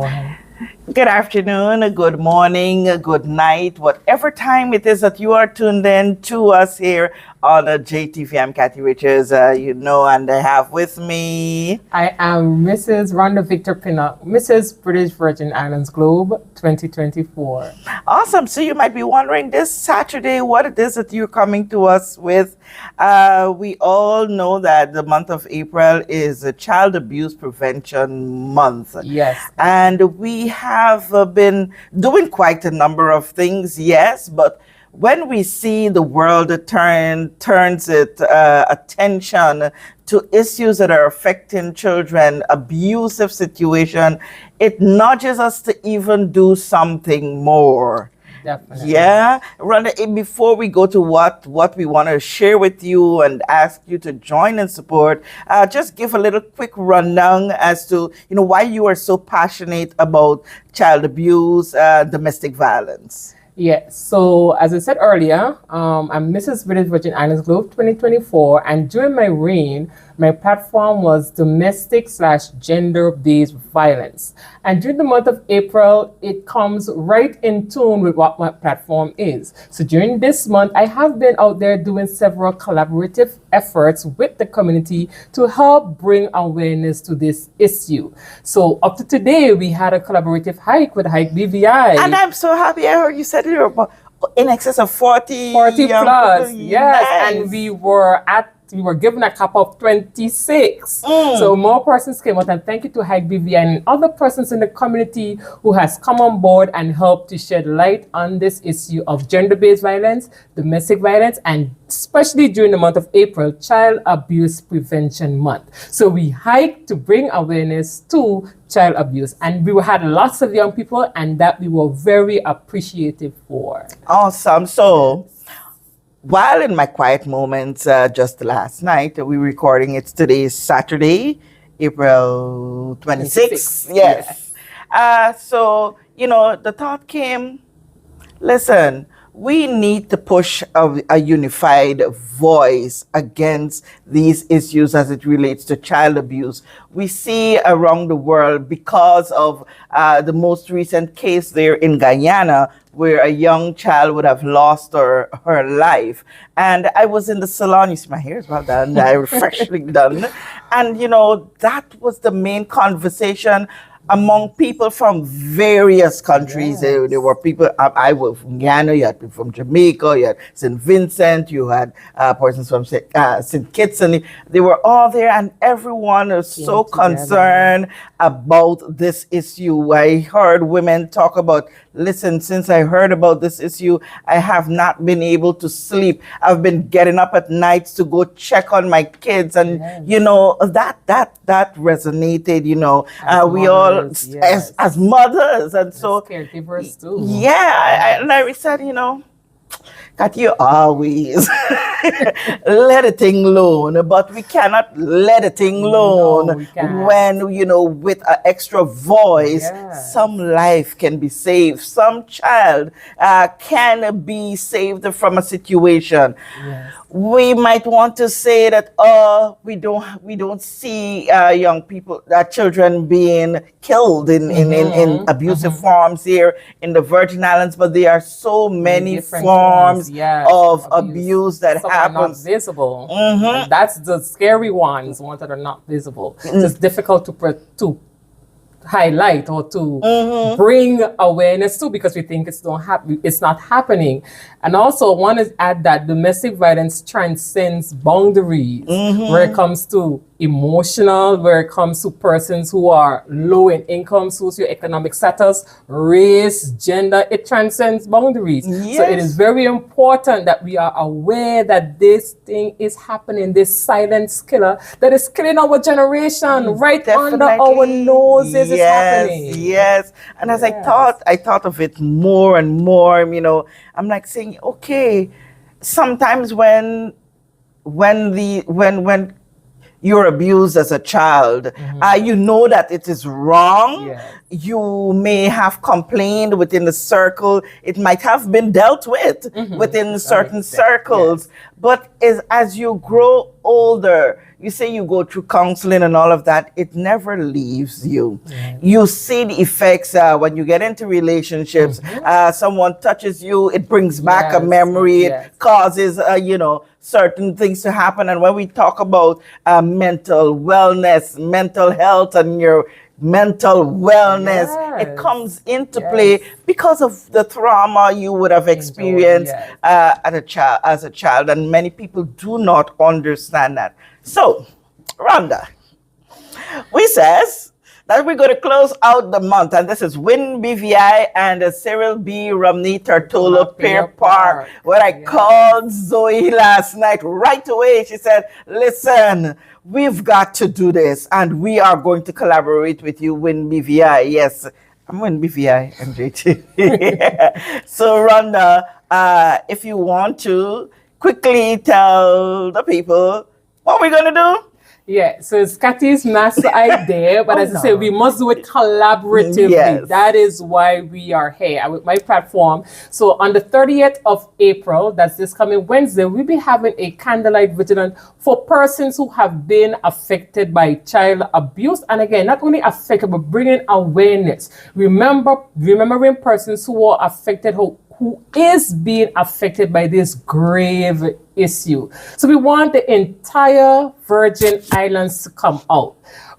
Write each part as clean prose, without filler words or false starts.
ahead. Good afternoon, a good morning, a good night, whatever time it is that you are tuned in to us here on JTV. I'm Kathy Richards, and I have with me. I am Mrs. Rhonda Victor Pinnock, Mrs. British Virgin Islands Globe 2024. Awesome. So you might be wondering this Saturday what it is that you're coming to us with. We all know that the month of April is a Child Abuse Prevention Month. Yes. And we have been doing quite a number of things, yes, but when we see the world turns its attention to issues that are affecting children, abusive situation, it nudges us to even do something more. Definitely. Yeah, Rhonda, before we go to what we want to share with you and ask you to join and support, just give a little quick rundown as to why you are so passionate about child abuse, domestic violence. Yes. So as I said earlier, I'm Mrs. British Virgin Islands Globe 2024, and during my reign, my platform was domestic/gender-based violence. And during the month of April, it comes right in tune with what my platform is. So during this month, I have been out there doing several collaborative efforts with the community to help bring awareness to this issue. So up to today, we had a collaborative hike with Hike BVI. And I'm so happy I heard you said it about in excess of 40 plus, yes. Nice. And we were given a cap of 26. So more persons came out, and thank you to Hike BVI and other persons in the community who has come on board and helped to shed light on this issue of gender-based violence, domestic violence, and especially during the month of April, Child Abuse Prevention Month. So we hiked to bring awareness to child abuse, and we had lots of young people, and that we were very appreciative for. Awesome. So while in my quiet moments, just last night, we're recording it. Today is Saturday, April 26th. Yes. So, the thought came, listen, we need to push a unified voice against these issues as it relates to child abuse. We see around the world, because of the most recent case there in Guyana, where a young child would have lost her life. And I was in the salon, you see my hair is well done, I freshly done. And that was the main conversation among people from various countries. Yes. There were people, I was from Guyana, you had people from Jamaica, you had St. Vincent, you had persons from St. Kitts, and they were all there, and everyone was so concerned about this issue. I heard women talk about, listen, since I heard about this issue, I have not been able to sleep. I've been getting up at nights to go check on my kids, and that resonated. We all as mothers, and so caregivers too. Yeah, and I said, Kat, you always let a thing alone, but we cannot let a thing alone when, with an extra voice, some life can be saved. Some child can be saved from a situation. Yes. We might want to say that, we don't see young people, children being killed in abusive forms here in the Virgin Islands, but there are so many forms of abuse that happens. Not visible. And that's the scary ones that are not visible. It's difficult to highlight or to bring awareness to, because we think it's not happening. And also, one is add that domestic violence transcends boundaries where it comes to emotional, where it comes to persons who are low in income, socioeconomic status, race, gender. It transcends boundaries. Yes. So it is very important that we are aware that this thing is happening, this silent killer that is killing our generation right under our noses. Is happening. Yes. And as I thought of it more and more, I'm like saying, okay, sometimes when you're abused as a child, you know that it is wrong. Yes. You may have complained within the circle. It might have been dealt with within certain circles. Yes. But as you grow older, you say you go through counseling and all of that, it never leaves you. You see the effects when you get into relationships. Someone touches you, it brings back a memory. It causes, certain things to happen. And when we talk about mental wellness, mental health, and your mental wellness, it comes into play because of the trauma you would have experienced as a child, and many people do not understand that. So, Rhonda, we says that we're going to close out the month, and this is Win BVI and the Cyril B. Romney Tortolo Pier Park. When I called Zoe last night, right away, she said, listen, we've got to do this, and we are going to collaborate with you, Win BVI. Yes, I'm Win BVI, MJT. So, Rhonda, if you want to quickly tell the people what we're going to do. Yeah, so it's Kathy's master idea, but as I say, we must do it collaboratively. Yes. That is why we are here with my platform. So on the 30th of April, that's this coming Wednesday, we'll be having a candlelight vigilance for persons who have been affected by child abuse. And again, not only affected, but bringing awareness. Remembering persons who are affected, who is being affected by this grave issue. So we want the entire Virgin Islands to come out.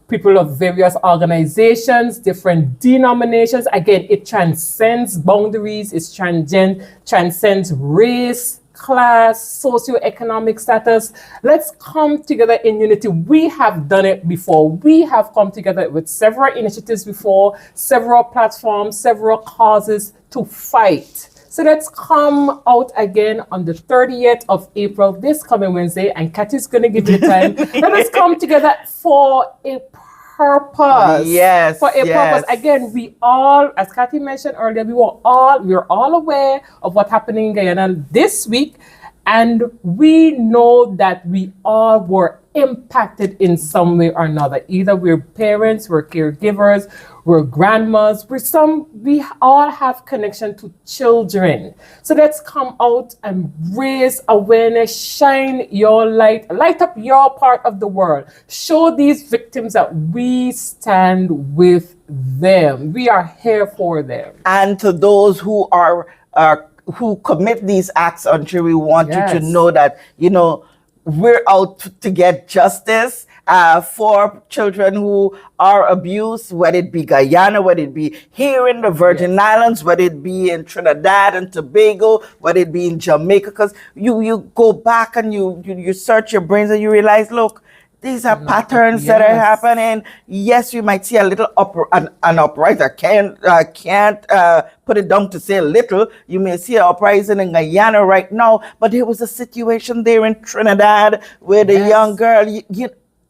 People of various organizations, different denominations. Again, it transcends boundaries. It transcends race, class, socioeconomic status. Let's come together in unity. We have done it before. We have come together with several initiatives before, several platforms, several causes to fight. So let's come out again on the 30th of April, this coming Wednesday, and Kathy's going to give you the time. Let us come together for a purpose. Yes. For a purpose. Again, we all, as Kathy mentioned earlier, we were all aware of what's happening in Guyana this week, and we know that we all were impacted in some way or another. Either we're parents, we're caregivers, we're grandmas, we all have connection to children. So let's come out and raise awareness, shine your light up your part of the world. Show these victims that we stand with them. We are here for them. And to those who who commit these acts, until we want you to know that, we're out to get justice for children who are abused, whether it be Guyana, whether it be here in the Virgin Islands, whether it be in Trinidad and Tobago, whether it be in Jamaica. Because you go back and you search your brains and you realize, look, these are patterns that are happening. Yes, you might see a little an uprising. I can't put it down to say a little. You may see an uprising in Guyana right now, but there was a situation there in Trinidad where the young girl,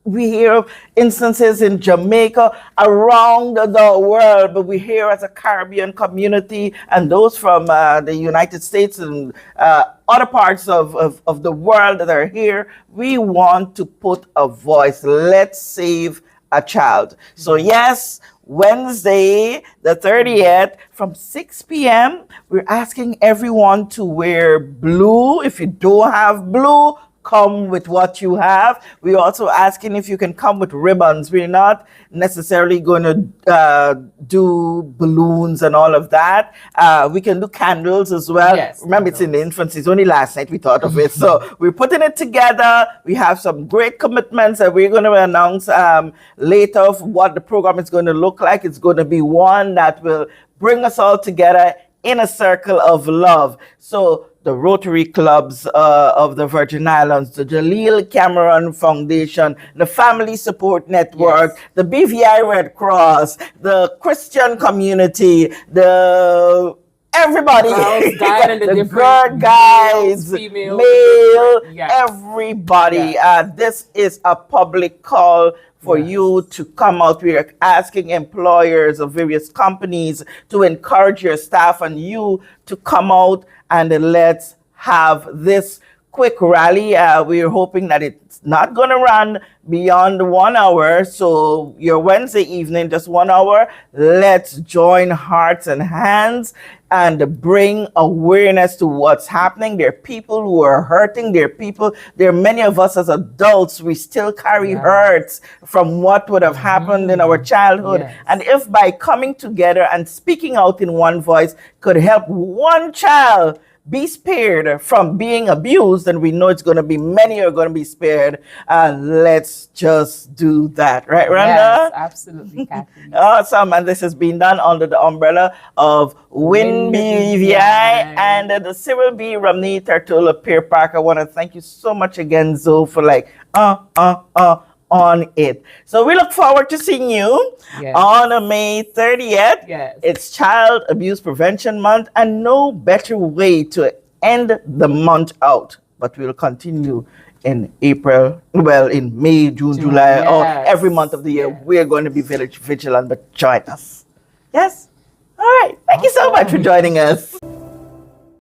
we hear of instances in Jamaica, around the world, but we hear as a Caribbean community and those from the United States and other parts of the world that are here, we want to put a voice. Let's save a child. So yes, Wednesday, the 30th, from 6 p.m., we're asking everyone to wear blue. If you don't have blue, come with what you have. We're also asking if you can come with ribbons. We're not necessarily going to do balloons and all of that. We can do candles as well. Yes, remember, it's in the infancy. It's only last night we thought of it. So we're putting it together. We have some great commitments that we're going to announce later of what the program is going to look like. It's going to be one that will bring us all together in a circle of love. So the Rotary Clubs of the Virgin Islands, the Jaleel Cameron Foundation, the Family Support Network, the BVI Red Cross, the Christian community, everybody, the girl guys, female, male, everybody. This is a public call for you to come out. We are asking employers of various companies to encourage your staff and you to come out, and let's have this quick rally. We're hoping that it's not going to run beyond 1 hour. So your Wednesday evening, just 1 hour, let's join hearts and hands and bring awareness to what's happening. There are people who are hurting. There are many of us as adults, we still carry hurts from what would have happened in our childhood. Yes. And if by coming together and speaking out in one voice could help one child be spared from being abused, and we know it's going to be many are going to be spared. Let's just do that, right, Rhonda? Yes, absolutely, Kathy. Awesome, and this has been done under the umbrella of Win BVI and the Cyril B. Romney Tartola Peer Park. I want to thank you so much again, Zoe, for on it. So we look forward to seeing you on May 30th. Yes. It's Child Abuse Prevention Month, and no better way to end the month out. But we'll continue in April, in May, June, July, or every month of the year. We're going to be vigilant, but join us. Yes? All right. Thank you so much for joining us.